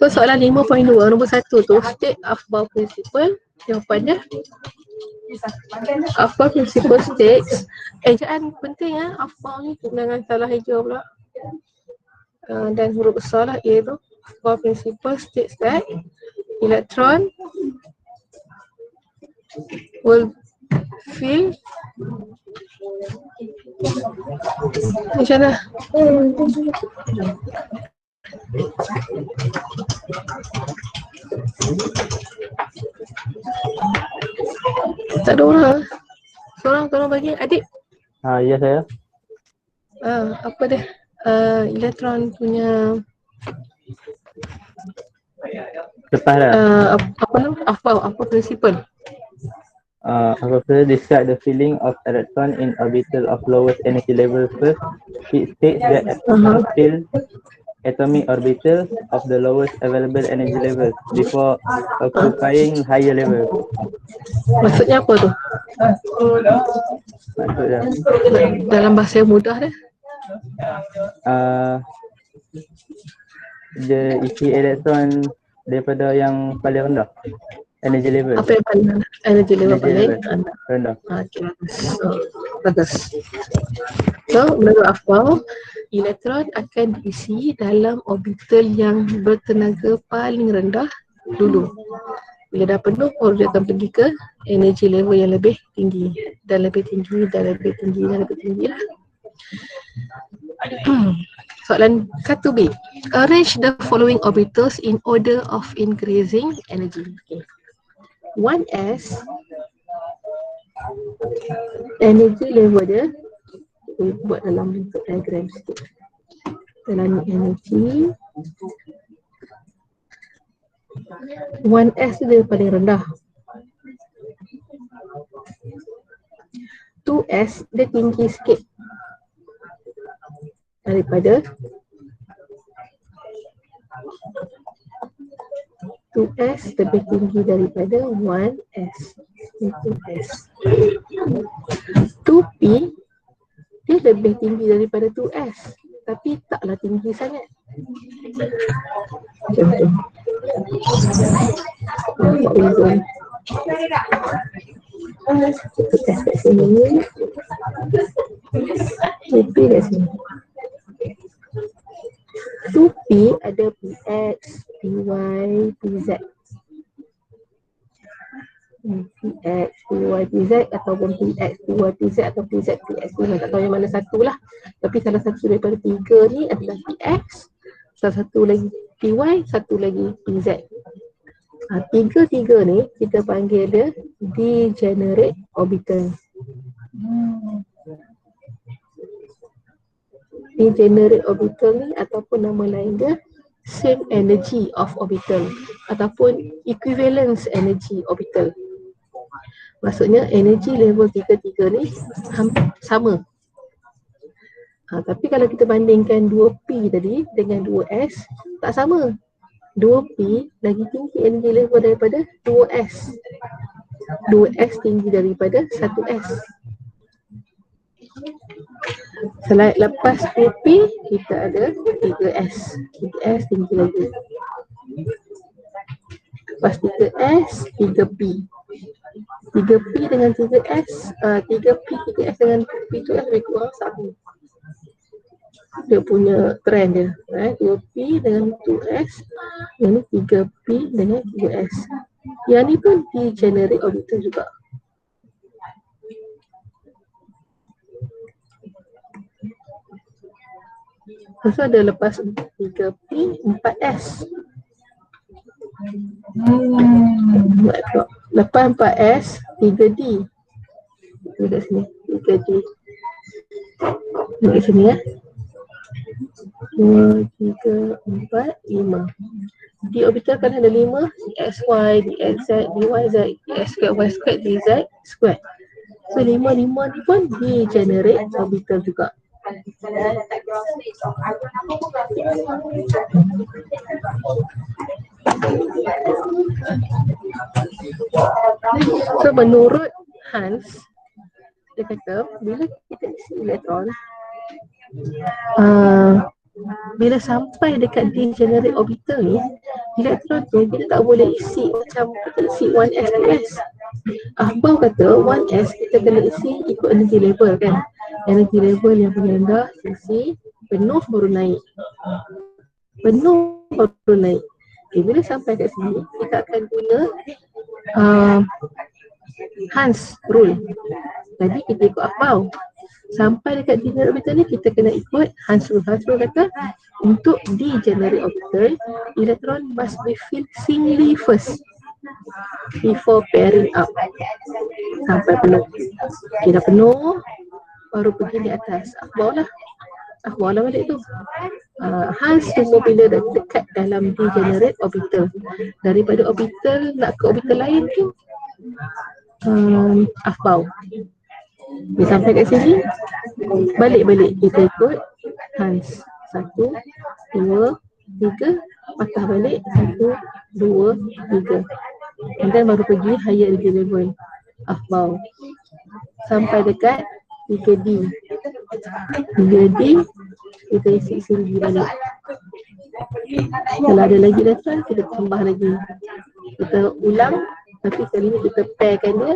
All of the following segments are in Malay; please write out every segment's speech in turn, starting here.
So soalan 5.2 nombor 1 tu, state Afbal principle. Jawapannya Afbal principle states, ejaan penting Afbal ni, jangan salah eja pula. Dan huruf besar lah, iaitu Afbal principle states that electron will feel macam mana? Tak ada orang. Tolong bagi adik. Ya saya. Apa dia? Elektron punya Lepas dah. apa nama? Apa principle? After describe the feeling of electron in orbital of lowest energy level first, it states that still atomic orbital of the lowest available energy level before occupying higher level. Maksudnya apa tu? Maksudnya dalam bahasa yang mudah dia. Dia isi elektron daripada yang paling rendah energy level. Apa yang paling rendah? Energy level paling rendah. Okey, bagus. So, menurut Afbal, elektron akan diisi dalam orbital yang bertenaga paling rendah dulu. Bila dah penuh, baru dia akan pergi ke energy level yang lebih tinggi dan lebih tinggi dan lebih tinggi dan lebih tinggi lah. Soalan 1B. Arrange the following orbitals in order of increasing energy. Okay. 1s, energy level dia, kita buat dalam bentuk diagram sikit. Dalam energy 1s dia paling rendah. 2s dia tinggi sikit daripada 2s lebih tinggi daripada 1s. 2s. 2p dia lebih tinggi daripada 2s, tapi taklah tinggi sangat. Macam tu. Nampak beza. Kita test kat sini. 2p kat sini. 2p ada px, py, pz. px, py, pz ataupun px, py, pz atau pz, px. Memang tak tahu yang mana satu lah. Tapi salah satu daripada tiga ni adalah px, salah satu lagi py, satu lagi pz. Tiga-tiga ni kita panggil dia degenerate orbital. Degenerate orbital ni ataupun nama lain dia same energy of orbital ataupun equivalence energy orbital. Maksudnya energy level tiga-tiga ni hampir sama. Tapi kalau kita bandingkan 2p tadi dengan 2s, tak sama. 2p lagi tinggi energy level daripada 2s. 2s tinggi daripada 1s. Selain lepas 2p, kita ada 3s. 3s tinggi lagi. Lepas 3s, 3p. 3p dengan 3s, 3p, 3s dengan 2p tu lebih kurang sama. Dia punya trend dia. 2p dengan 2s, yang ni 3p dengan 3s. Yang ni pun degenerate orbital juga. Lepas tu ada lepas 3p, 4s. Lepas 4s, 3d. Itu kat sini, 3d. Kat sini ya. 2, 3, 4, 5. D orbital kan ada 5, dxy, dxz, dyz, dx squared, y squared, dz squared. So 5 ni pun degenerate orbital juga. So menurut Hans, dia kata bila kita isi elektron, bila sampai dekat degenerate orbital ni, elektron tu kita tak boleh isi macam kita isi 1s 2s. Ahbau kata 1s kita kena isi ikut energy level kan. Energy level yang paling rendah isi penuh baru naik. Penuh baru naik. Okay, bila sampai kat sini kita akan guna Hans rule. Jadi kita ikut Ahbau. Sampai dekat degenerate orbital ni kita kena ikut Hans rule. Hans rule kata untuk degenerate orbital, electron must be filled singly first before pairing up. Sampai penuh. Okay, dah penuh baru pergi di atas. Akhbar lah balik tu. Hans tunggu bila dah dekat dalam degenerate orbital. Daripada orbital nak ke orbital lain tu Akhbar. Dia sampai kat sini, balik-balik kita ikut Hans. 1, 2, 3, patah balik 1, 2, 3. Dan baru pergi higher energy level Akhbar. Sampai dekat 3D. 3D kita isi sendiri balik. Kalau ada lagi elektron kita tambah lagi. Kita ulang, tapi kali ni kita pairkan dia.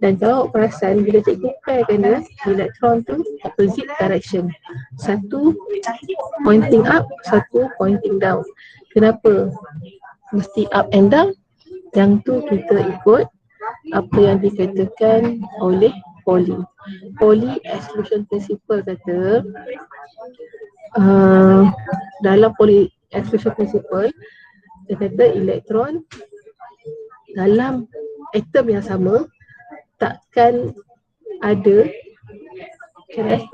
Dan kalau perasan bila cikgu pairkan dia, elektron tu opposite direction. Satu pointing up, satu pointing down. Kenapa mesti up and down? Yang tu kita ikut apa yang dikatakan oleh Pauli. Pauli exclusion principle kata dalam Pauli exclusion principle dia kata elektron dalam atom yang sama takkan ada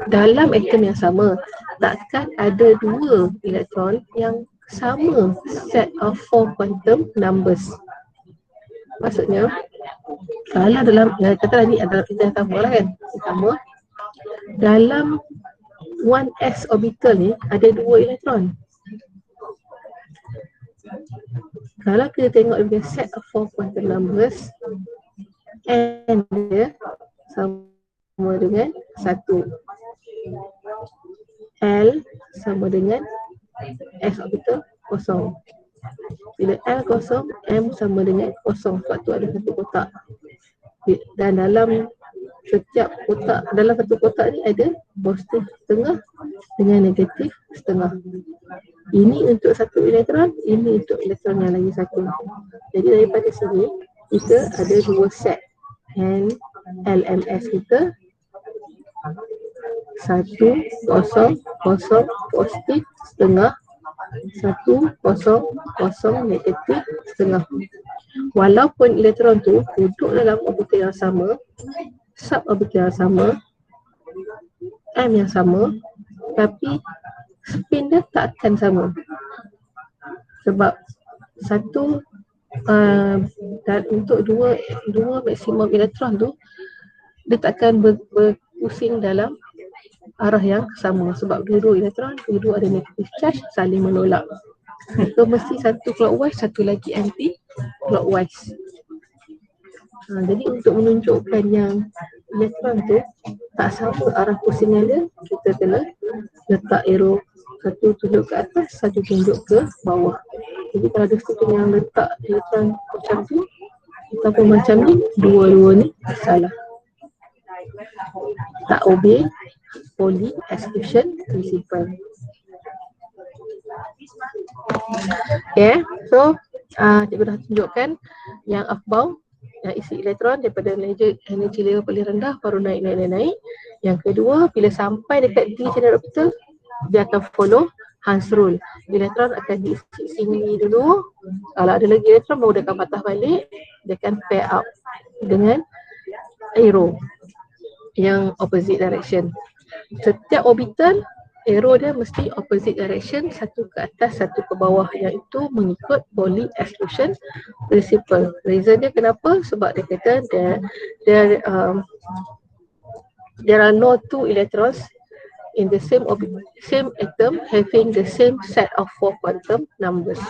dalam atom yang sama takkan ada dua elektron yang sama set of 4 quantum numbers. Maksudnya kalau dalam kata tadi adalah kita yang sama lah kan, sama dalam 1s orbital ni ada dua elektron. Kalau kita tengok dia set of 4 quantum numbers, n dia sama dengan 1, L sama dengan S orbital kosong. Bila L kosong, M sama dengan kosong sebab tu ada satu kotak. Dan dalam setiap kotak, dalam satu kotak ni ada positif setengah dengan negatif setengah. Ini untuk satu elektron, ini untuk elektron yang lagi satu. Jadi daripada sini kita ada dua set N, LMS kita 1, 0, 0 positif setengah, 1, 0, 0 negatif setengah. Walaupun elektron tu duduk dalam orbital yang sama, suborbital yang sama, M yang sama, tapi spin dia takkan sama. Sebab satu dan untuk dua maksimum elektron tu dia takkan berpusing dalam arah yang sama sebab dua-dua elektron, dua-dua ada negative charge saling menolak. So mesti satu clockwise, satu lagi anti clockwise. Jadi untuk menunjukkan yang elektron tu tak sama arah pusingan dia, kita kena letak arrow, satu tunjuk ke atas, satu tunjuk ke bawah. Jadi kalau ada satu yang letak elektron macam tu ataupun macam ni, dua-dua ni salah, tak obey Pauli exclusion principle. Okay, so cikgu dah tunjukkan yang Akhbar yang isi elektron daripada energy level paling rendah baru naik. Yang kedua, bila sampai dekat degenerate orbital, dia akan follow Hans rule. Elektron akan diisi sini dulu. Kalau ada lagi elektron baru dia akan patah balik, dia akan pair up dengan arrow yang opposite direction. Setiap orbital arrow dia mesti opposite direction, satu ke atas, satu ke bawah, yang itu mengikut Pauli exclusion principle. Reason dia kenapa? Sebab dia kata there are no two electrons in the same atom having the same set of 4 quantum numbers.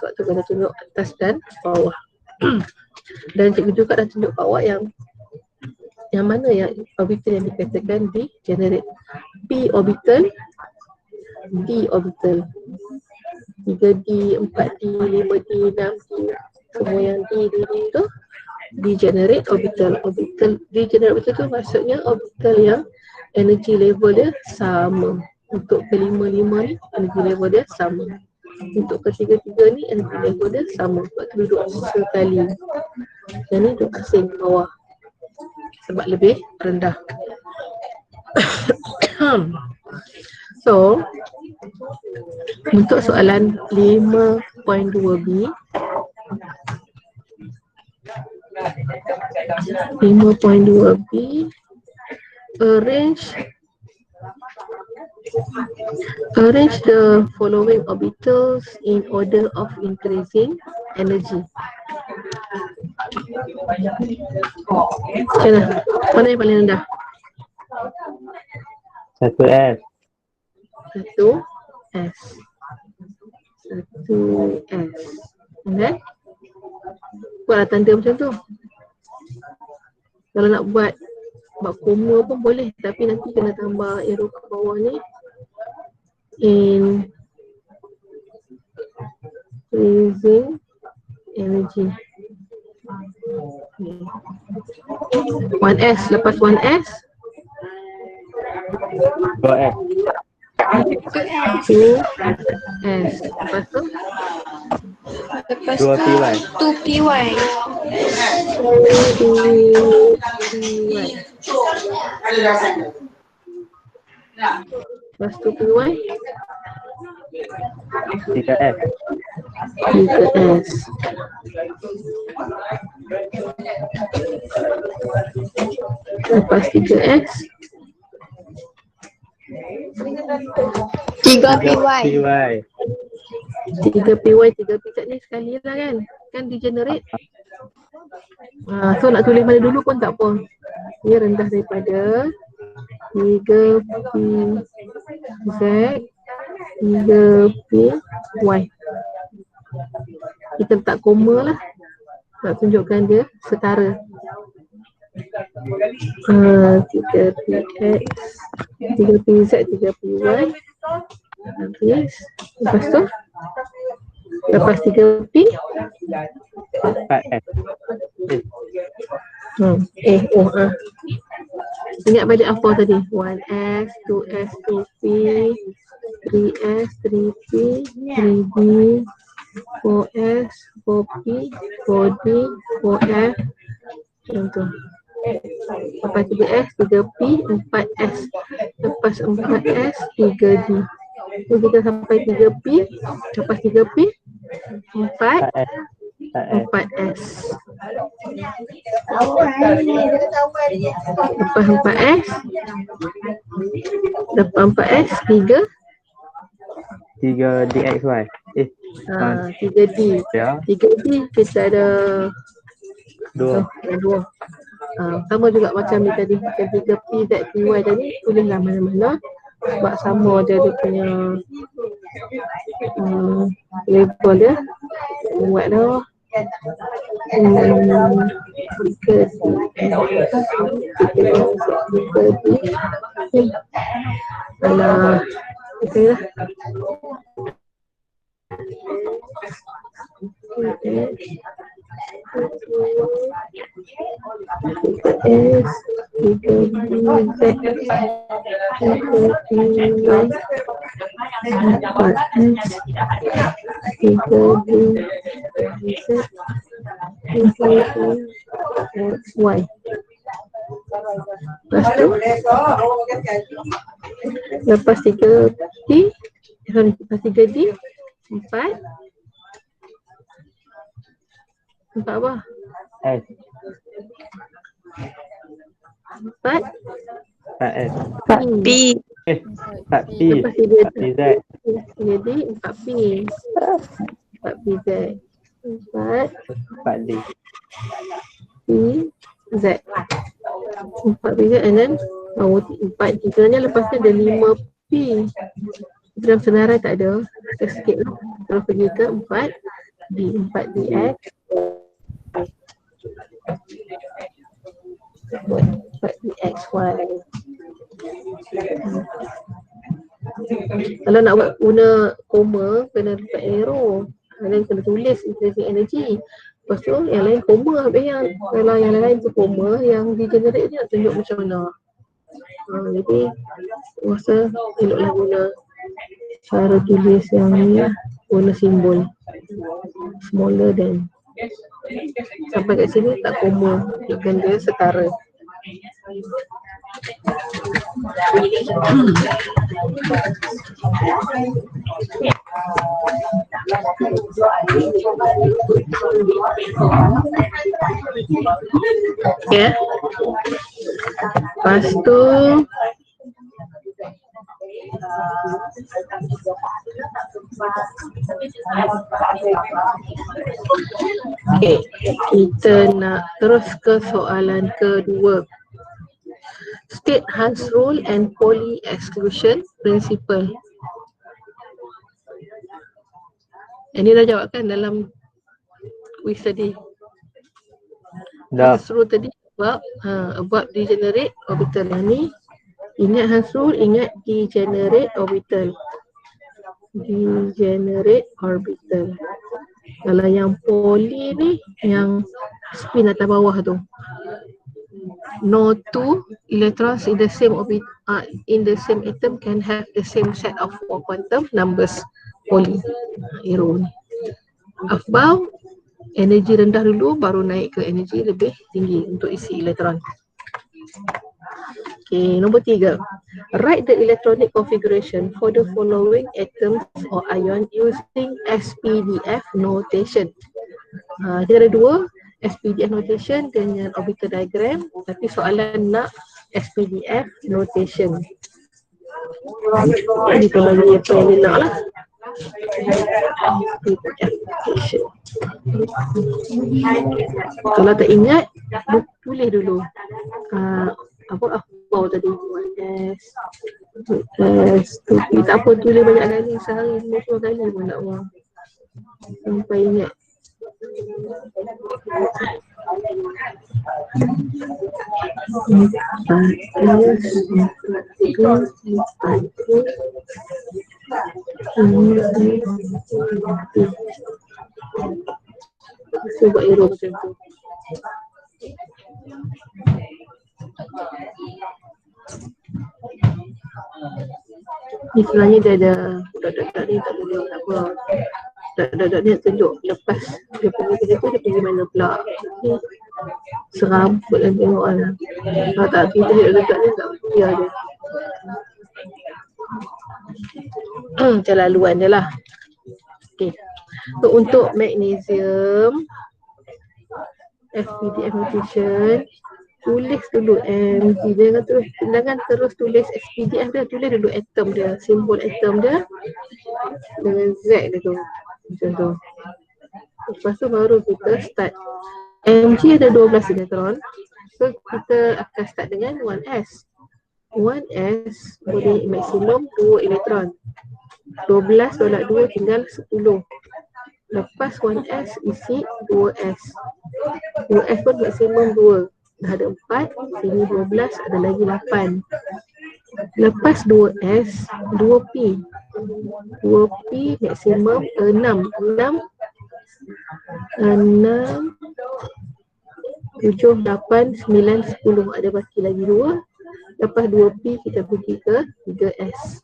Sebab tu kena tunjuk atas dan bawah. Dan cikgu juga dah tunjuk kat awak yang mana yang orbital yang dikatakan di generate. P orbital, D orbital, 3D, 4D, 5D, 6D, semua yang D tu degenerate orbital. Orbital degenerate orbital tu maksudnya orbital yang energy level dia sama. Untuk kelima-lima ni energy level dia sama. Untuk ketiga-tiga ni energy level dia sama. Sebab tu duduk sekali. Yang ni duduk asing bawah sebab lebih rendah. So untuk soalan 5.2b, 5.2b, arrange the following orbitals in order of increasing energy. Macam mana? Mana yang paling rendah? 1S. 1S. 1S. Okay? Buatlah tanda macam tu. Kalau nak buat koma pun boleh, tapi nanti kena tambah arrow ke bawah ni. Increasing energy. 1S, lepas 1S 2S. 2S, lepas tu Lepas 2PY. 2PY. 2PY. Lepas tu PY 3S. 3S. Lepas 3S 3PY. 3PY, 3P kat ni sekali lah kan? Kan degenerate. So nak tulis mana dulu pun tak apa. Ni rendah daripada 3PZ, 3PY. Kita letak koma lah. Nak tunjukkan dia setara. 3PX, 3PZ, 3PY. Habis. Lepas tu lepas 3P 4S. Ingat balik apa tadi? 1S, 2S, 2P, 3S, 3P, 3D, 4S, 4P, 4D, 4F. Macam tu. Lepas 3S, 3P, 4S. Lepas 4S, 3D. So kita sampai 3P. Lepas 3P, 4S. Lepas 4S, lepas 4S, 3DXY. 3D. Ya. 3D kita ada 2. dua. Sama juga macam ni tadi. 3P, ZPY tadi tulislah mana-mana. Sebab sama je dia punya label dia. Buat dah. 3D. Alah. Okay lah. Y. Lepas 3P, lepas 3D, 4 apa? S. 4 4S. 4P. 4P. Lepas 3D, 4PZ. jadi 4P, 4PZ, 4D. 4PZ, 4PZ, and then 4 tiganya lepas tu ada 5P. Dalam senarai tak ada, kita skip lah. Terus pergi ke 4D, 4DX, Buat XY. Kalau nak buat guna koma, kena letak arrow. Kena tulis intrinsic energy. Lepas tu yang lain koma. Habis yang kalau yang lain tu koma, yang di generate ni nak tunjuk macam mana. Jadi rasa eloklah guna cara tulis yang ni, guna simbol smaller than. Sampai kat sini tak koma, tunjukkan dia setara. Ya. Lepas tu okay, kita nak terus ke soalan kedua. State Hunt's rule and Pauli exclusion principle. Ini dah jawab kan dalam quiz tadi. Dah. Hunt's rule tadi about degenerate orbital. Yang ni ingat Hunt's rule, ingat degenerate orbital. Degenerate orbital. Kalau yang Pauli ni yang spin atas bawah tu. No two electrons in the same orbit in the same atom can have the same set of 4 quantum numbers. Pauli arrow ni. Above energi rendah dulu baru naik ke energi lebih tinggi untuk isi elektron. Okay, nombor 3. Write the electronic configuration for the following atoms or ion using SPDF notation. Kita ada 2 SPDF notation dengan orbital diagram, tapi soalan nak SPDF notation. Ini kalau bagi apa yang dia nak lah. SPDF notation. Kalau tak ingat, tulis dulu. Apa tadi? 1S, 2S, 2P. Tak apa, tulis banyak kali, sehari 50 kali pun tak apa. Sampai ingat. Cuba arrow macam tu. Ni sebenarnya dia ada dot-dot ni tak boleh apa. Dot-dot ni tunjuk lepas dia pergi kerja tu dia pergi mana pula. Serabut dan tengok lah. Kalau tak kita dot-dot ni tak biar dia. Kelaluan dia lah. Okay. So untuk magnesium SPDF notation, tulis dulu Mg. Jangan terus tulis SPDF dia, tulis dulu atom dia, simbol atom dia dengan Z dia tu. Macam tu. Lepas tu baru kita start. Mg ada 12 elektron. So kita akan start dengan 1s. 1s boleh maksimum 2 elektron. 12 tolak 2 tinggal 10. Lepas 1s isi 2s. 2s pun maksimum 2. Dah ada 4, sini 12, ada lagi 8. Lepas 2s, 2p. 2p maksimum 6. 6, 7, 8, 9, 10. Ada baki lagi 2. Lepas 2p kita pergi ke 3s.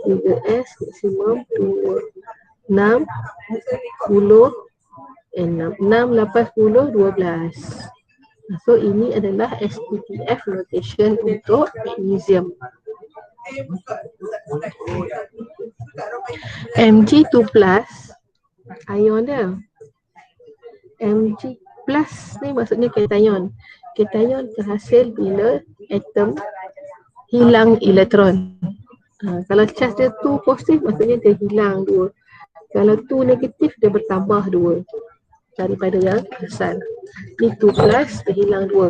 3s maksimum 2. 6, 10, 6. 6 lepas 10, 12. So ini adalah SPDF notation untuk magnesium. Mg2 plus ion dia. Mg plus ni maksudnya cation. Cation terhasil bila atom hilang elektron. Kalau charge dia 2 positif maksudnya dia hilang 2. Kalau 2 negatif dia bertambah 2 daripada yang asal. Ni 2 plus dia hilang 2.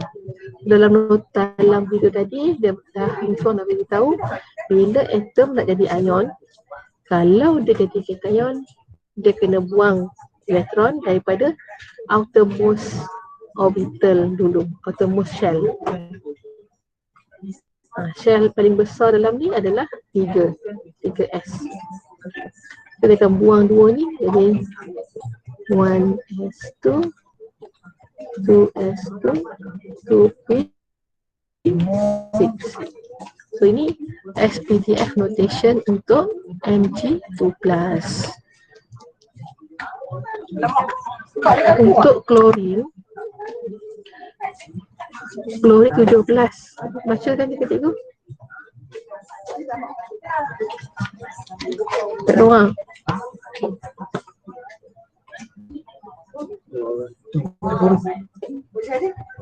Dalam video tadi dia dah info nak beritahu bila atom nak jadi ion, kalau dia jadi cation dia kena buang elektron daripada outermost orbital dulu, outermost shell. Shell paling besar dalam ni adalah 3S. Kita akan buang dua ni, jadi 1s2, 2s2, 2p6. So ini SPDF notation untuk Mg2+. Untuk klorin 17. Bacakan tiga-tiga. Tak ada orang.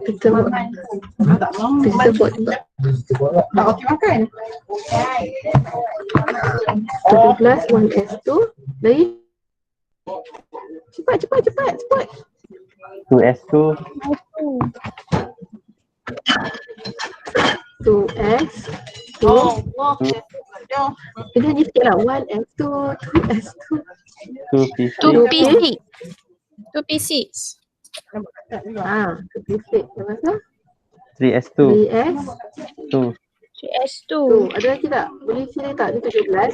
Kita buat juga. Tak okey makan. 17, 1s2. Lagi. Cepat. 2s2, 2s. Kita ni sikit lah. 1s2, 2s2. 2p6, 2P6. 2P6. 2p6. Lepas tu 3s2, 3s. 2, 3S2. Ada lagi tak? Boleh sini tak? Ni 17.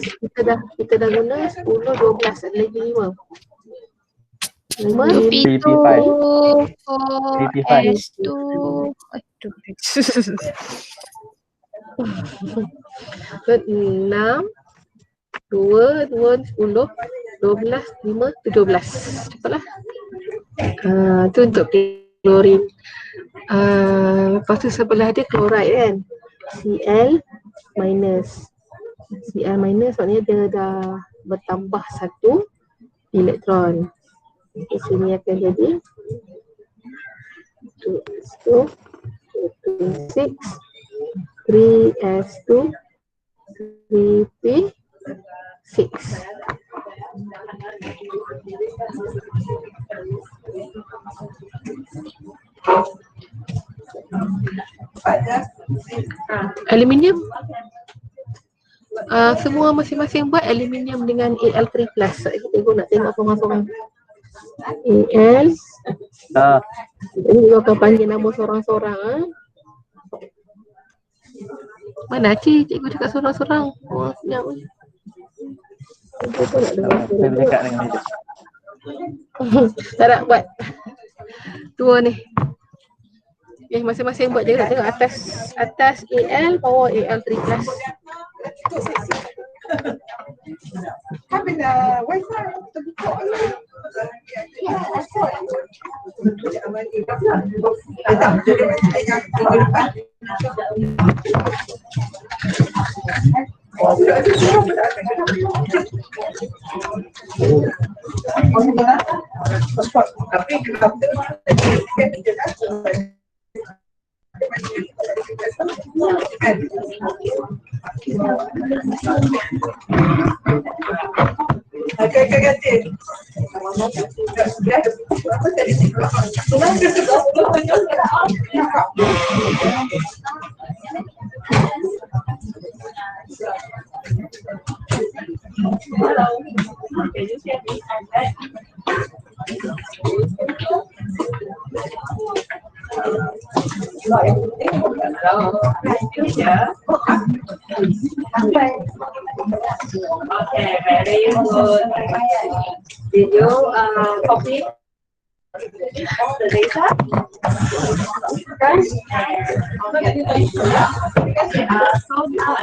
Kita dah guna 10, 12. Ada lagi 5. 5. 2P2. 4S2. Aduh. 6, 2, 10, 12, 5, 17. Cepatlah. Tu untuk klorin. Lepas tu sebelah dia chloride kan. Cl minus. Cl minus maknanya dia dah bertambah satu elektron. Di sini akan jadi 2s2, 2p6, 3s2, 3p6. Aluminium. Semua masing-masing buat aluminium dengan Al3+. Kita nak tengok sorang-sorang. Al. Ini akan panggil nama sorang-sorang. Mana cikgu cakap sorang-sorang? Senyap ni. saya berdekat dengan meja. Tak nak buat. Dua ni. Masing-masing buat je. Tengok atas Al, bawah Al3+. Habis wifi terbuka ni. Okay, very good. Did you copy the data? So now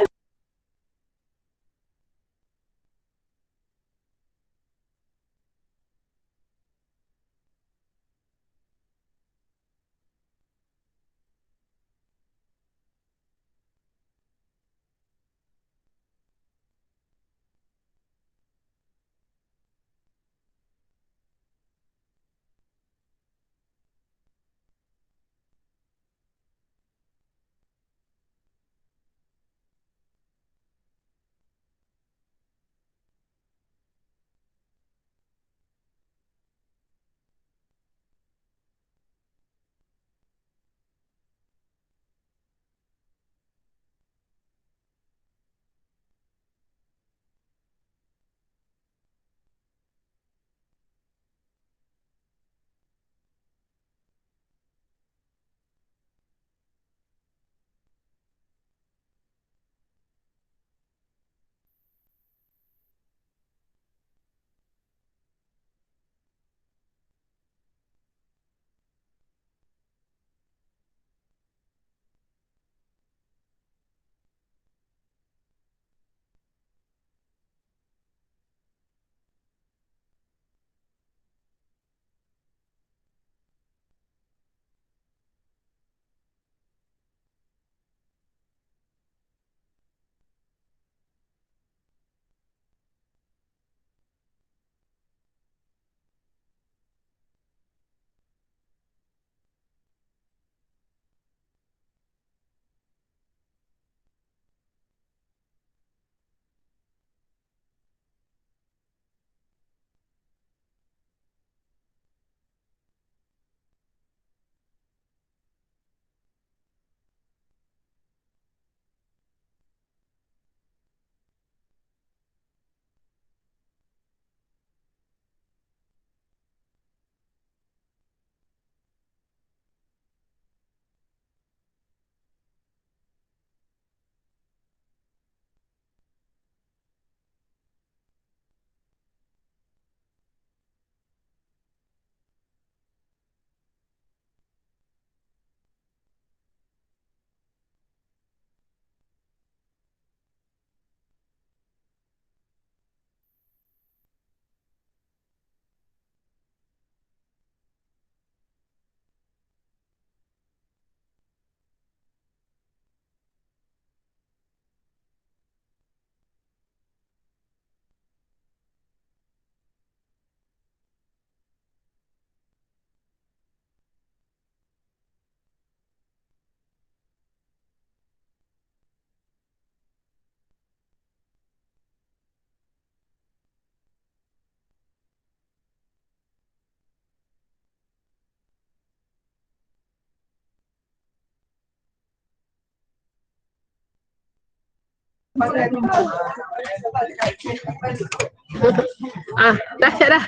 Dah siap dah.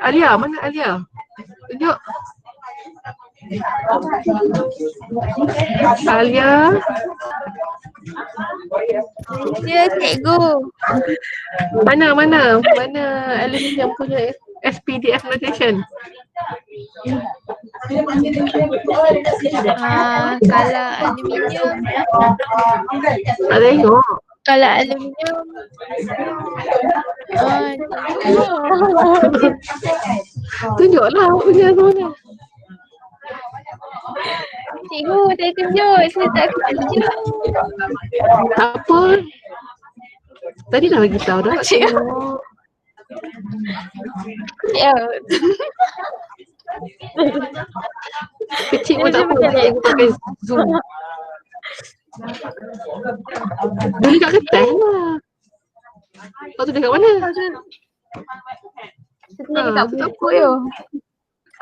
Alia, mana Alia? Tunjuk. Alia. Ya, cikgu. Mana aluminium punya SPDF notation? Kalau aluminium. Tak tengok. Kalau aluminium. Tunjuklah punya tu mana. Cikgu, saya tunjuk. Saya tak tunjuk. Tak apa. Tadi dah bagi tahu dah. Tengok. Ya. Kecil pun tak apa. Cikgu pakai zoom. Boleh kat kertas lah. Kau tu dekat mana? Saya dekat buku je.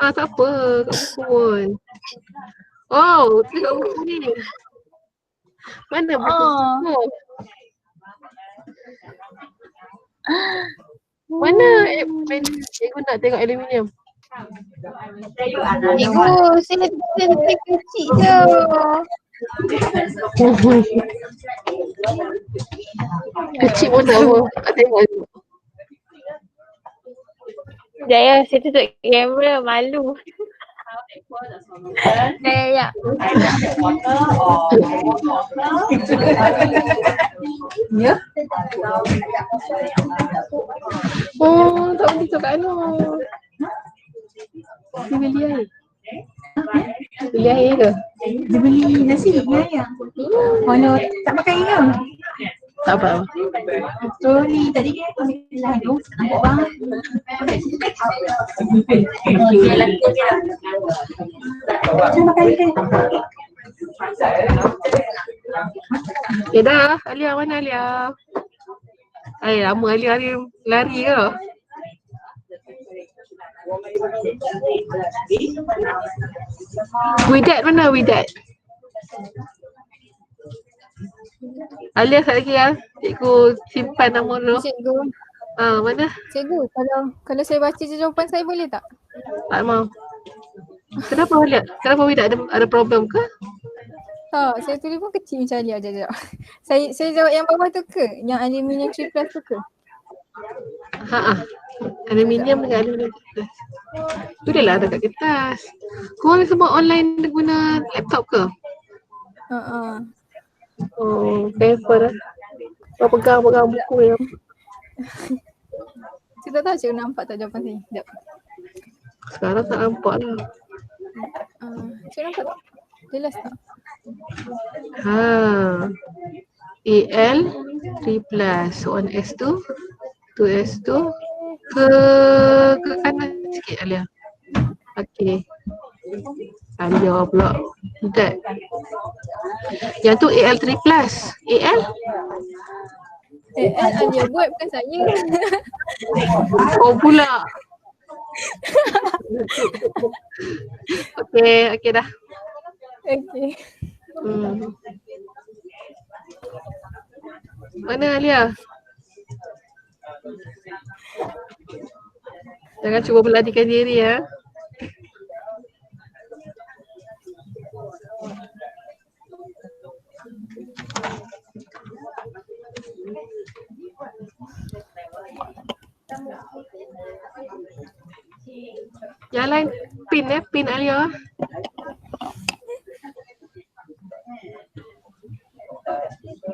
Tak apa. Kat buku pun. Oh, dekat buku ni. Mana buku? Mana? Cikgu nak tengok aluminium. Cikgu, saya kecil je. Kecil pun tak apa. Tak tengok je. Sekejap ya, saya tutup kamera, malu. Ya. Oh, tak boleh cakap anu. Dia beli air. Beli air ke? Dia beli nasi ayam. Kalau tak pakai ke? Tak apa. So ni tadi kan kau bilang tu nampak bang. Macam pakai ke? Okay dah. Alia mana Alia? Lama Alia lari ke? Widat mana Widat? Alia kat lagi ya. Cikgu simpan nama dulu. Cikgu, Mana? cikgu, kalau saya baca jawapan saya boleh tak? Tak mau. Kenapa Alia? Kenapa Widat ada problem ke? Tak, saya tulis pun kecil macam Alia je. Saya jawab yang bawah tu ke? Yang aluminium 3+ tu ke? Aluminium dengan aluminium kertas. Tu dah lah ada kat kertas. Korang semua online guna laptop ke? Oh, paper lah. Kau pegang buku yang. Saya tak tahu cikgu nampak tak jawapan saya. Sekejap. Sekarang tak nampak lah. Cikgu nampak tak? Jelas tak? AL 3+, 1S2, 2S2 ke kanan sikit Alia. Okey. Alia pula. Tidak. Yang tu AL3+. AL? Alia buat bukan saya. Oh pula. Okey dah. Okey. Mana Alia? Jangan cuba melarikan diri ya. Yang lain pin Alia.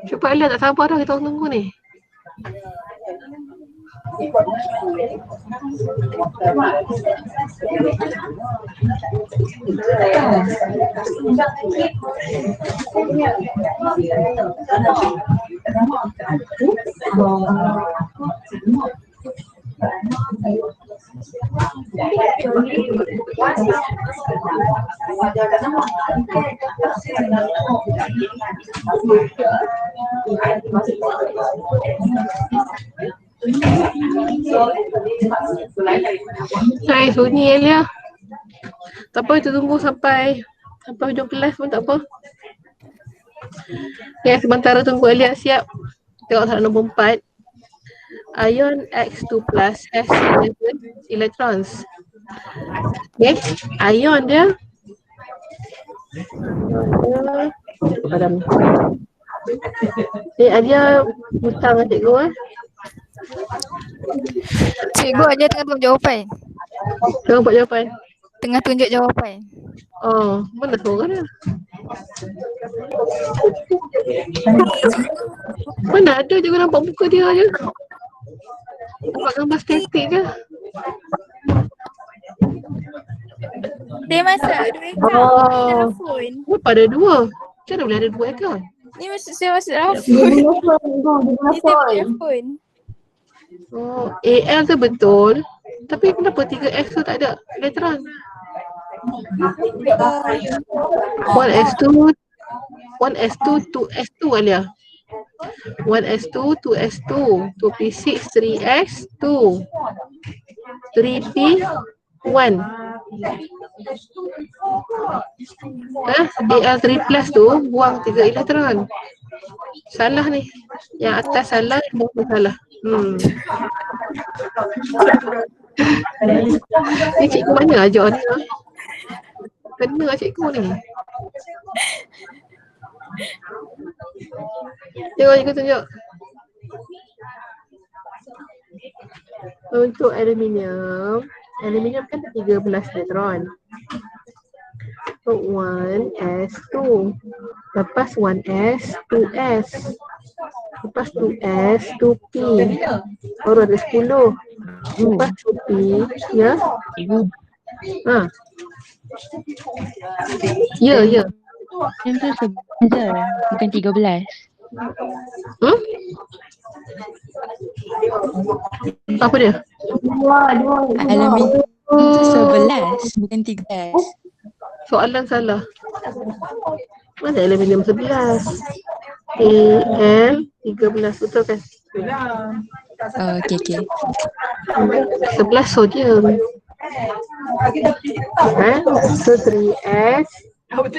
Cuba Alia tak sabar dah kita tunggu ni. Hai, sunyi Alia. Tak apa, kita tunggu sampai hujung kelas pun tak apa. Okay, sementara tunggu Alia siap. Tengok soalan nombor 4. Ion X2 plus has 11 electrons. Okay, ion dia padam. Alia hutang cikgu Cikgu aja tengah tunjuk jawapan. Tengah buat jawapan. Tengah tunjuk jawapan. Oh, mana suara dia? Mana ada cikgu nampak muka dia je. Nampak gambar statik je. Dia masuk 2 account Oh. telefon. Kenapa ada 2? Macam mana boleh ada 2 account? Ni saya masuk telefon. Ni saya telefon. Oh, AL tu betul. Tapi kenapa 3X tu tak ada elektron? 1S2, 2S2 Alia. 1S2, 2S2, 2P6, 3S2, 3P1. AL3 plus tu buang 3 elektron. Salah ni. Yang atas salah, yang bawah salah. Ni cikgu mana ajar ni? Kena cikgu ni. Tengok cikgu tunjuk. Untuk aluminium kan 13 elektron. So 1s2. Lepas 1s, 2s. Lepas 2s, 2p. Baru ada 10. Lepas 2p, ya. Ya. Yang tu sebenarnya bukan 13. Apa dia? Aluminium tu 11 bukan 13. Soalan salah. Mana aluminium 11? Al 13 betul kan? Okay. 11 sodium. So 3S 2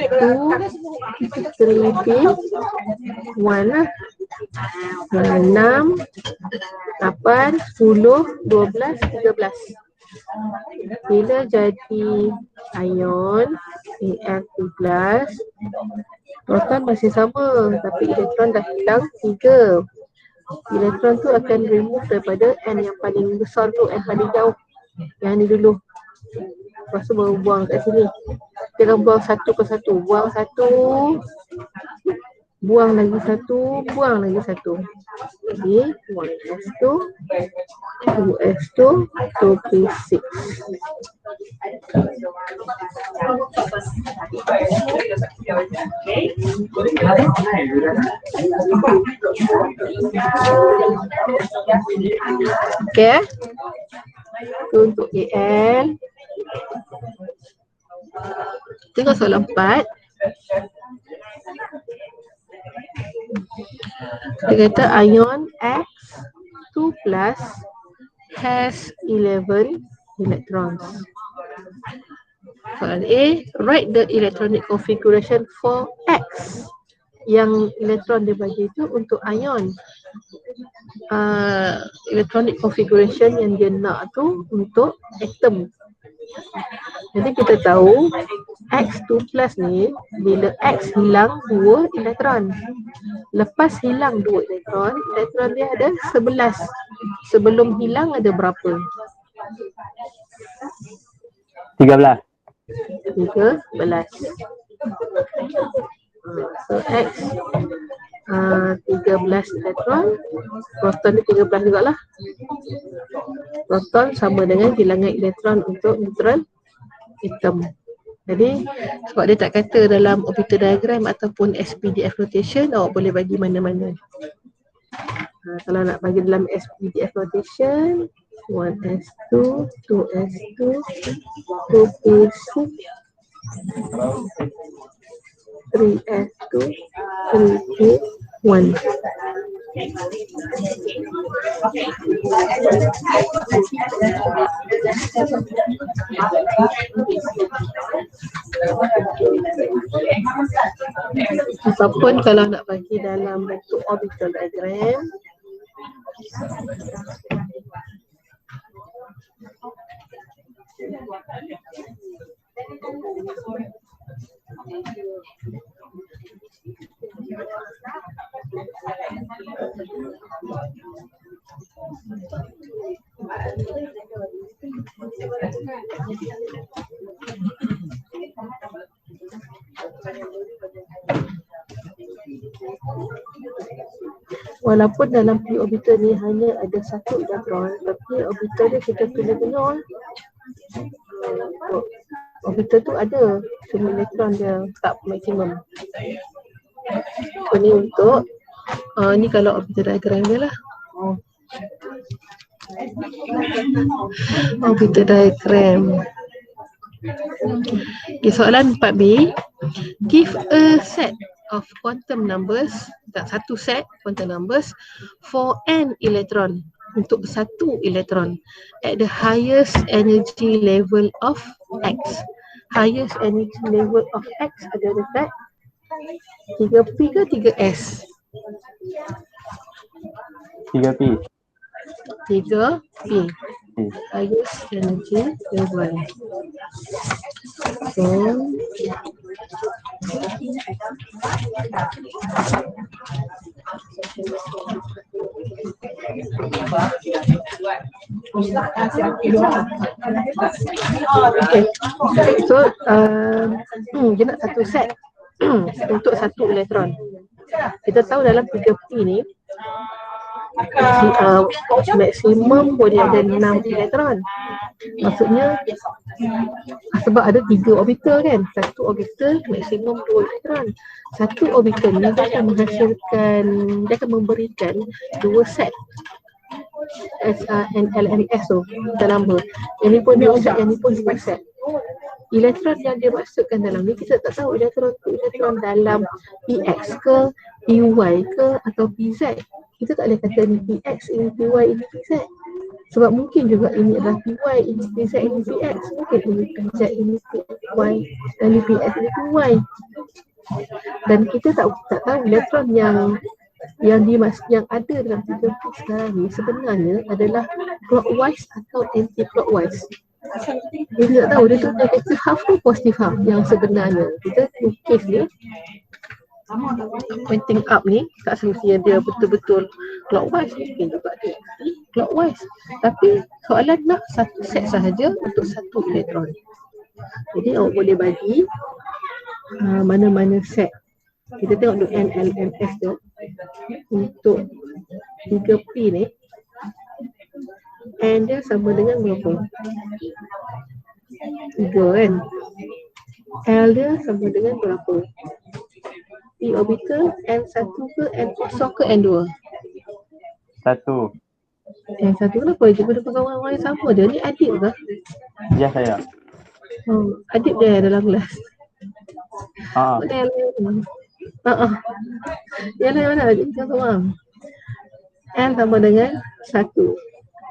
3P 1 6 8 10 12 13. Bila jadi ion Al3+, proton masih sama tapi elektron dah hilang 3. Elektron tu akan remove daripada N yang paling besar tu, N paling jauh. Yang ni dulu. Lepas tu baru buang kat sini. Kita akan buang satu persatu. Buang satu. Buang lagi satu. Buang lagi satu. Jadi 1s2 2s2 2p6. Okay. Untuk AL. Tengok soalan 4. Dia kata ion X2 plus has 11 electrons. Soalan A, write the electronic configuration for X. Yang elektron dia bagi itu untuk ion. Electronic configuration yang dia nak tu untuk atom. Jadi kita tahu X2 plus ni bila X hilang 2 elektron. Lepas hilang 2 elektron, elektron dia ada 11. Sebelum hilang ada berapa? 13. 13. So X 13 elektron, proton ni 13 jugalah. Proton sama dengan bilangan elektron untuk neutral atom. Jadi sebab dia tak kata dalam orbital diagram ataupun SPDF notation, awak boleh bagi mana-mana. Kalau nak bagi dalam SPDF notation, 1s2, 2s2, 2p6, 3s2, 3p1. Ataupun kalau nak bagi dalam bentuk orbital diagram, walaupun dalam p orbital ni hanya ada satu elektron, tapi orbital dia kita pilih penuh. Orbital tu ada semua elektron dia tak maksimum. So ni untuk ni kalau orbital diagram dia lah. Orbital diagram. Okay, soalan 4B. Give a set of quantum numbers, tak satu set quantum numbers for n electron, untuk satu elektron at the highest energy level of X. Highest energy level of X ada dekat 3P ke 3S? 3P. 3P. Highest energy level. So okay. So dia nak satu set untuk satu elektron. Kita tahu dalam 3P ni maksimum boleh ada 6 elektron. Maksudnya sebab ada 3 orbital kan, satu orbital maksimum 2 elektron. Satu orbital ni dia akan menghasilkan, dia akan memberikan 2 set LMS tu dalam ber. Yang ni pun 2 set, yang ni pun 2 set. Elektron yang dia maksudkan dalam ni kita tak tahu elektron tu elektron dalam PX ke, PY ke atau PZ. Kita tak boleh kata ni PX, ini PY, ini PZ. Sebab mungkin juga ini adalah PY, ini PZ, ini PX. Mungkin ini PZ, ini PY, dan ini PX, ini PY. Dan kita tak tahu elektron yang ada dalam 3P sekarang ni sebenarnya adalah clockwise atau anti-clockwise. Kita tak tahu dia tu negative half ke positive half yang sebenarnya. Kita lukis ni pointing up ni tak semestinya dia betul-betul clockwise, mungkin juga dia clockwise, tapi soalan nak satu set sahaja untuk satu elektron. Jadi awak boleh bagi mana-mana set. Kita tengok dulu NLMS tu untuk 3P ni, N dia sama dengan berapa? 3 kan? L dia sama dengan berapa? P orbital N1 ke N0 ke N2? 1. N1 kenapa? Dia pada kawan-kawan yang sama dia. Ni adik ke? Ya saya. Adik dia dalam kelas. Yang lain mana adik? Kita faham. N sama dengan 1.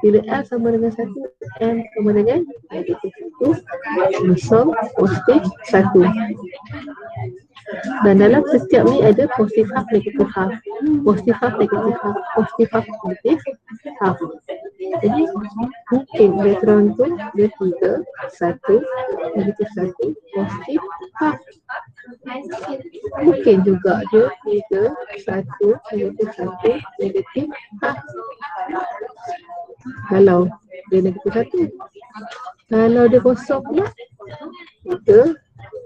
Bila L sama dengan 1, N sama dengan negatif 1, kosong, positif 1. Dan dalam setiap ni ada positif half, negatif half. Positif half, negatif half. Positif half, negatif half. Jadi mungkin elektron tu dia 3, 1, negatif 1, positif half. Mungkin juga dia 3, 1, negatif 1, negatif half. Kalau dia negatif 1. Kalau dia kosong pula 3,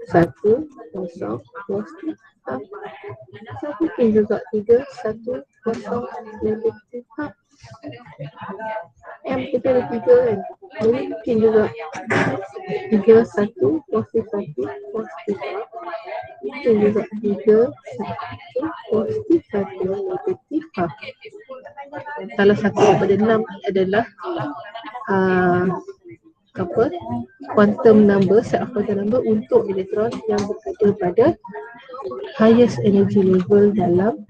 1, kosong, positif half. Mungkin juga 3, 1, kosong, negatif half. M kita ada 3 kan. Jadi mungkin juga 3, 1, positif 1, positif half. Mungkin juga 3, 1, positif 1, negatif half. Salah satu daripada 6 adalah quantum number, set of quantum number untuk elektron yang berada pada highest energy level dalam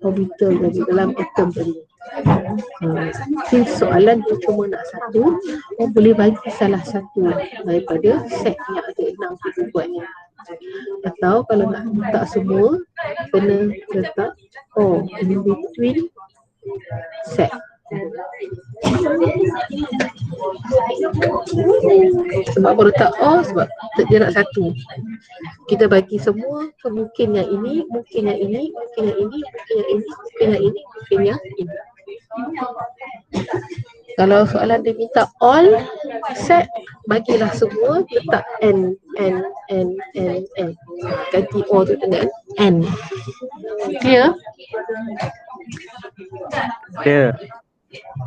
orbital tadi, dalam atom tadi. Since soalan dia cuma nak satu, orang boleh bagi salah satu daripada set yang ada 6 kita buat ni. Atau kalau nak letak semua, kena letak in between set. Sebab apa letak sebab dia nak satu. Kita bagi semua, so mungkin yang ini, mungkin yang ini, mungkin yang ini, mungkin yang ini, mungkin yang ini, mungkin yang ini. Kalau soalan dia minta all set, bagilah semua, letak n. Ganti O tu dengan n. Clear? Clear.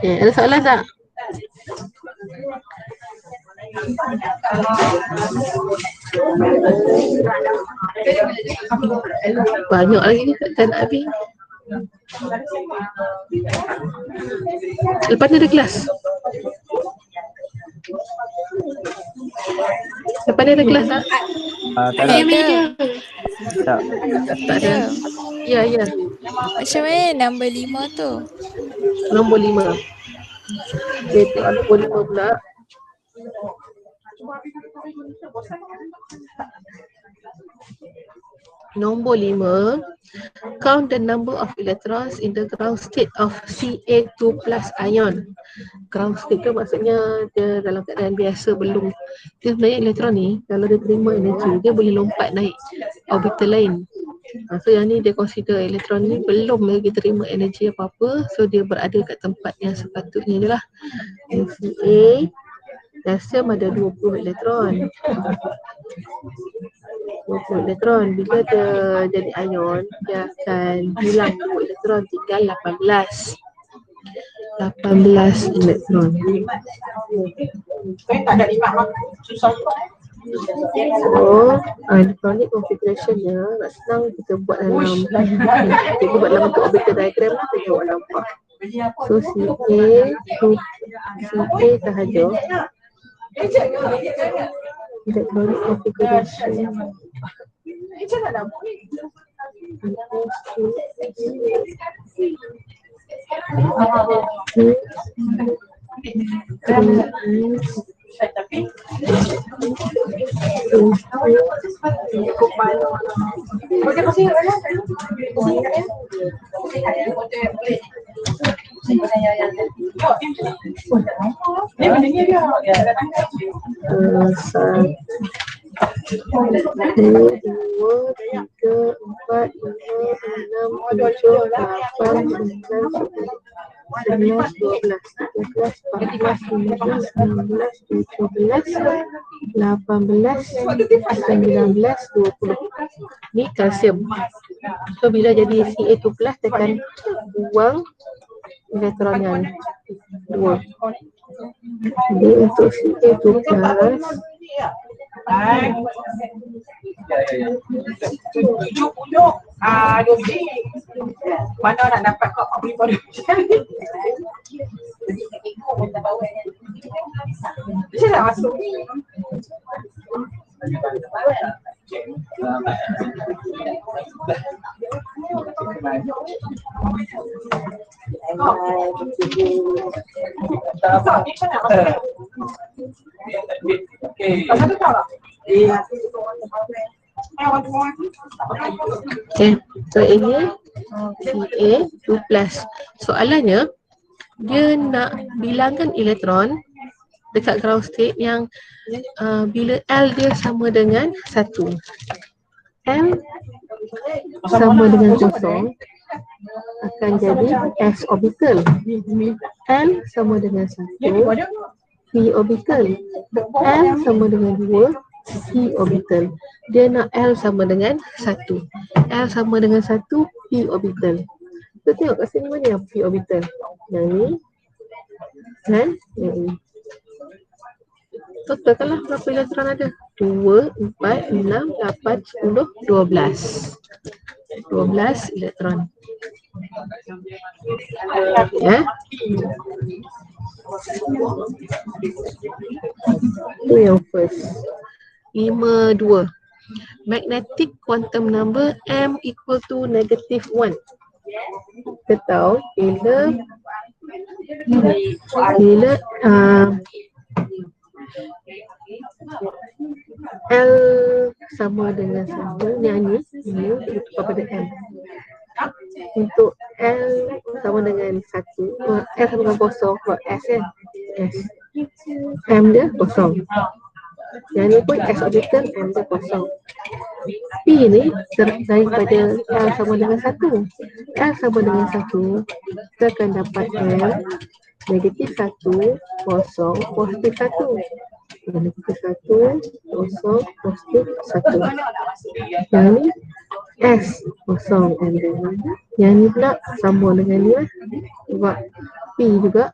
Okay, ada soalan tak? Banyak lagi tak nak habis. Lepas ni ada kelas. Lepas ni ada kelas tak? Tak ada. Tak. Tak ada. Ya. Macam mana nombor 5 tu? Nombor 5. Okay, tengok nombor 5 pula. Nombor 5, count the number of electrons in the ground state of Ca2 plus ion. Ground state tu maksudnya dia dalam keadaan biasa belum. Dia sebenarnya elektron ni kalau dia terima energi, dia boleh lompat naik orbital lain. So yang ni dia consider elektron ni belum lagi terima energi apa-apa, so dia berada kat tempat yang sepatutnya je lah. Ca Calcium ada 20 elektron. 20 elektron. Bila dia jadi ion, dia akan hilang 2 elektron, tinggal 18. 18 elektron. Tak ada 5 susah. So, electronic configuration-nya nak senang kita buat dalam bentuk orbital diagram lah, kita buat nampak. So Ca sahaja electronic configuration ni kalsium. So bila jadi Ca2 plus, dia akan buang elektron yang 2. Jadi untuk Ca2 plus 70 dosis. Mana nak dapat kau beli pada saya nak masuk ni. Okay, so ini Ca2 plus. Soalannya, dia nak bilangan elektron dekat ground state yang bila L dia sama dengan 1. L sama dengan 0 akan jadi S orbital. L sama dengan 1, P orbital. L sama dengan 2, P orbital. Dia nak L sama dengan 1. L sama dengan 1, P orbital. So tengok kat sini mana yang P orbital. Yang ni dan yang ni. Totalkanlah berapa elektron ada. 2, 4, 6, 8, 10, 12. 12 elektron. Ya. Itu yang first. 52. Magnetic quantum number M equal to -1. kita tahu bila L sama dengan sama, ini kepada M. Untuk L sama dengan 1, L sama dengan kosong, S kan? S. M dia kosong. Yang ni pun S orbital, M dia kosong. P ni daripada L sama dengan 1. L sama dengan 1, kita akan dapat M negatif 1, kosong, positif 1. Negatif 1, kosong, positif 1. Yang ni S kosong M dia. Yang ni pula sama dengan dia. Sebab P juga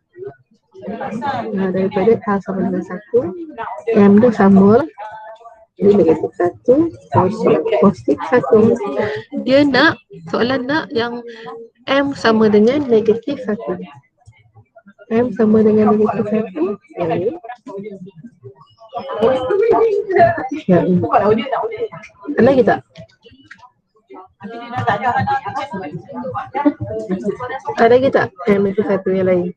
daripada L sama dengan 1, M dia sama lah. Jadi negatif 1, kosong, positif 1. Dia nak, soalan nak yang M sama dengan negatif 1. M sama dengan negatif 1. Yang ni. Ada lagi tak? Ada lagi tak? M itu satu yang lain.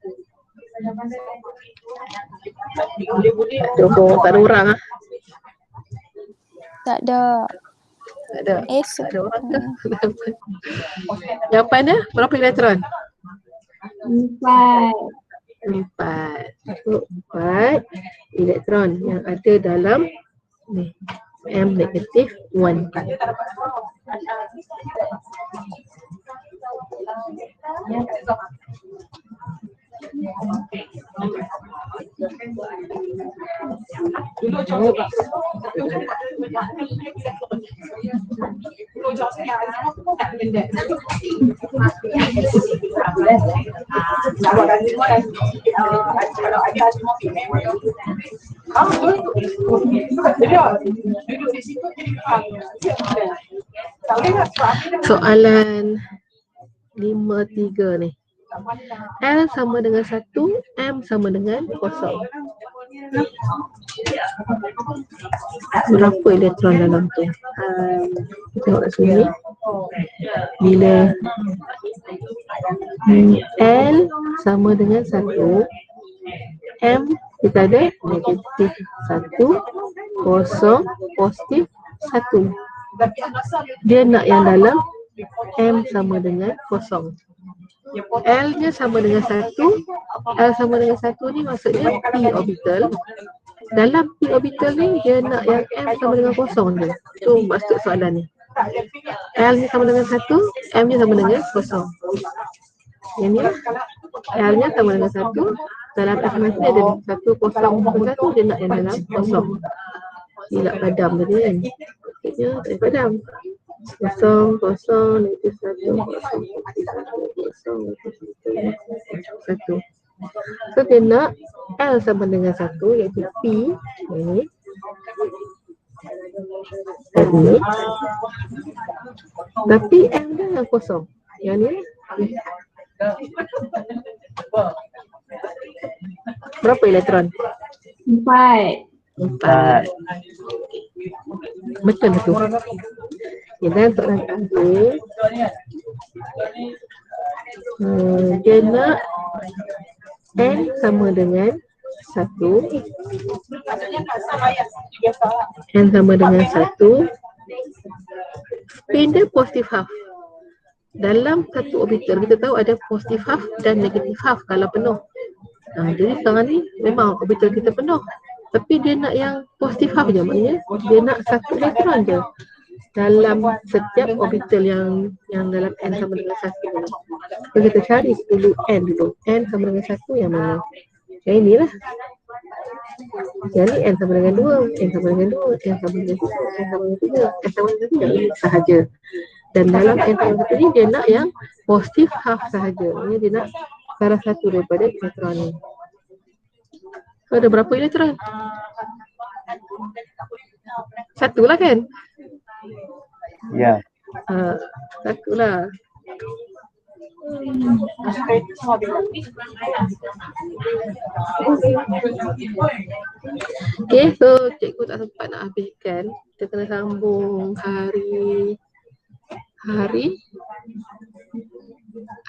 Tak ada orang ah. Tak ada. Tak ada. S. Tak ada orang ke? Jawapannya berapa elektron? 4. 4 elektron yang ada dalam ni, M negatif 1. Soalan 5-3 ni. L sama dengan 1, M sama dengan 0. Berapa elektron dalam tu? Kita tengok kat sini. Bila L sama dengan 1, M kita ada negatif 1, kosong, positif 1. Dia nak yang dalam M sama dengan 0. L nya sama dengan 1. L sama dengan 1 ni maksudnya P orbital. Dalam P orbital ni dia nak yang M sama dengan 0 je. Tu maksud soalan ni. L nya sama dengan 1, M nya sama dengan 0. Yang ni lah. L nya sama dengan 1. Dalam estimasi dia ada 1, 0, 1. Dia nak yang dalam 0. Tidak padam tadi kan. Maksudnya tak padam. 0, 0, negatif 1, 0, 1. So dia nak L sama dengan 1 iaitu P ni. Ini. Tapi M dia yang kosong. Yang ni. Berapa elektron? 4. 4. Betul tu. Dan soalan terakhir, dia nak N sama dengan 1. N sama dengan 1. Spin dia positif half. Dalam satu orbital kita tahu ada positif half dan negatif half kalau penuh. Jadi sekarang ni memang orbital kita penuh. Tapi dia nak yang positif half je, maknanya dia nak 1 elektron je dalam setiap orbital yang dalam N sama dengan 1. So kita cari dulu N dulu. N sama dengan 1 yang mana? Yang inilah. Yang ni N sama dengan 2, N sama dengan 2, N sama dengan 3, N sama dengan 3, N sama dengan 3. Ini sahaja. Dan dalam N sama dengan 1 ni dia nak yang positif half sahaja. Maksudnya dia nak salah satu daripada elektron ni. So ada berapa elektron? 1 lah kan? Ya. 1 lah. Okay, so cikgu tak sempat nak habiskan. Kita kena sambung hari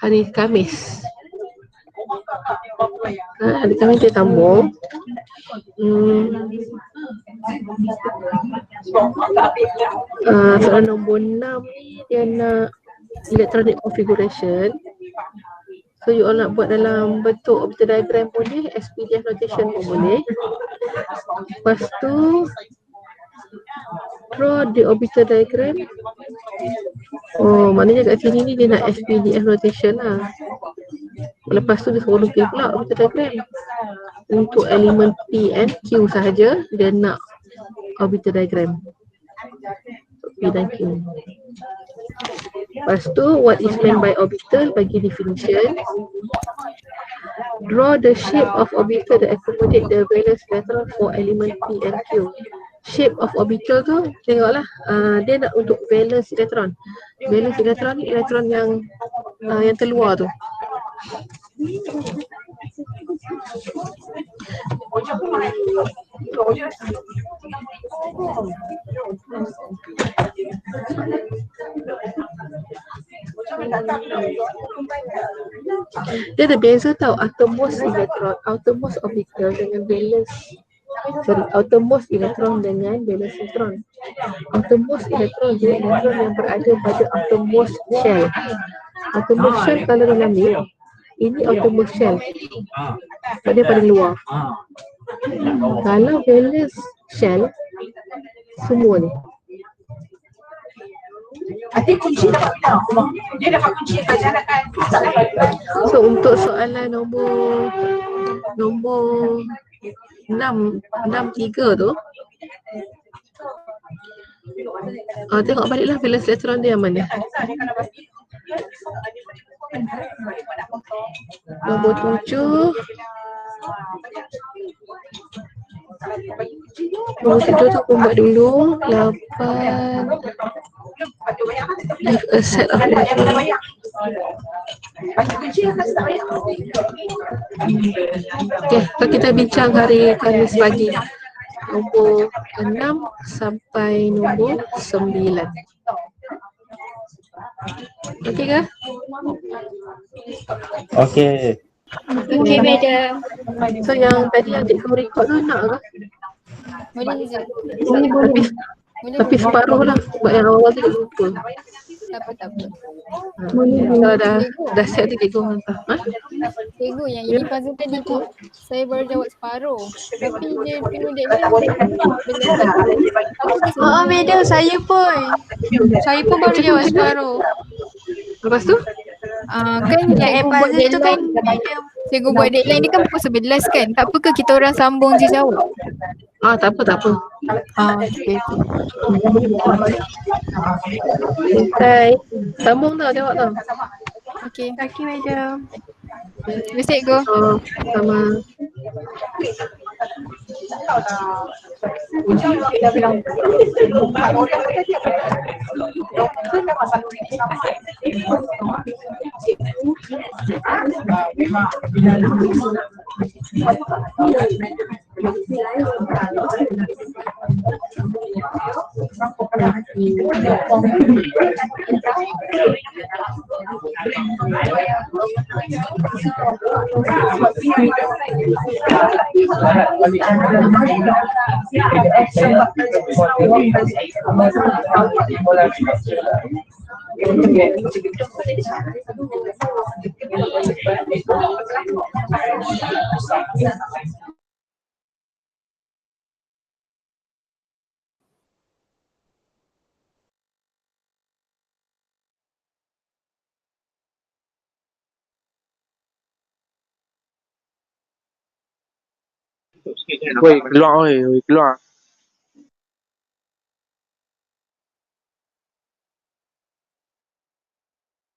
hari Khamis. Hari Khamis dia sambung. Soalan nombor 6 ni dia nak electronic configuration. So you all nak buat dalam bentuk orbital diagram boleh, SPDF notation pun boleh. Lepas tu draw the orbital diagram. Oh, maknanya kat sini ni dia nak SPDF notation lah. Lepas tu dia suruh lukis pula orbital diagram. Untuk elemen P and Q sahaja dia nak orbital diagram. P dan Q. Lepas tu what is meant by orbital, bagi definition. Draw the shape of orbital that accommodate the valence electron for element P and Q. Shape of orbital tu tengoklah, dia nak untuk valence electron. Valence electron ni elektron yang terluar tu. Dia ada beza tau, outermost electron, outermost orbital dengan valence, outermost electron dengan valence electron. Outermost electron dia elektron yang berada pada outermost shell. Outermost shell kalau dia ambil, ini outermost shell, sebab dia paling luar. Kalau valence shell, semua ni. Nanti kunci dapat bila? Dia dapat kunci pelajaran kan? So untuk soalan nombor 63 tu, tengok baliklah valence electron dia yang mana. Nombor 7. Nombor 7 tu aku buat dulu. 8. Give a set of electrons. Okay, so kita bincang hari Khamis pagi. Nombor 6 sampai nombor 9. Okey ke? Okay. Okay, madam. So yang tadi adik kau record tu nak ke? Boleh je. Tapi separuh lah, sebab yang awal tu dia lupa. Tak apa. Kalau dah siap tu cikgu hantar. Cikgu yang ini puzzle tadi tu saya baru jawab separuh. Tapi dia punya deadline Madam, saya pun baru jawab separuh. Lepas tu? Kan cikgu buat puzzle tu kan deadline. Cikgu buat deadline ni kan pukul 11 kan. Tak apa ke kita orang sambung je jawab? Tak apa. Okay. Hai. Sambung tau, jawab tau. Okay. Okay, madam. Terima kasih cikgu. Sama. Woi, keluar oi, keluar.